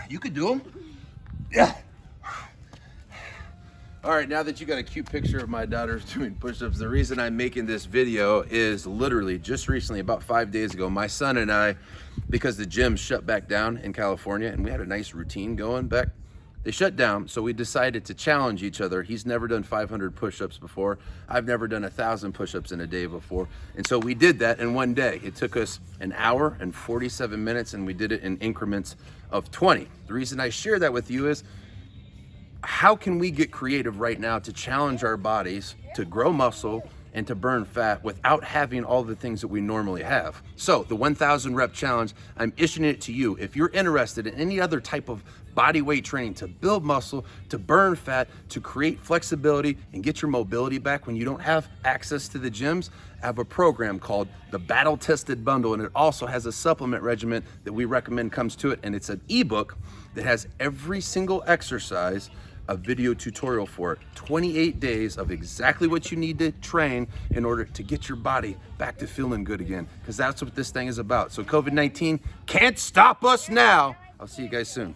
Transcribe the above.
You could do them. Yeah. All right, now that you got a cute picture of my daughter doing push-ups, the reason I'm making this video is literally just recently, about 5 days ago, my son and I, because the gym shut back down in California and we had a nice routine going back, they shut down, so we decided to challenge each other. He's never done 500 push-ups before. I've never done 1,000 push-ups in a day before. And so we did that in one day. It took us an hour and 47 minutes, and we did it in increments of 20. The reason I share that with you is, how can we get creative right now to challenge our bodies to grow muscle and to burn fat without having all the things that we normally have? So the 1,000 rep challenge, I'm issuing it to you. If you're interested in any other type of body weight training to build muscle, to burn fat, to create flexibility and get your mobility back when you don't have access to the gyms, I have a program called the Battle Tested Bundle, and it also has a supplement regimen that we recommend comes to it, and it's an ebook that has every single exercise, a video tutorial for it, 28 days of exactly what you need to train in order to get your body back to feeling good again, because that's what this thing is about. So COVID-19 can't stop us now. I'll see you guys soon.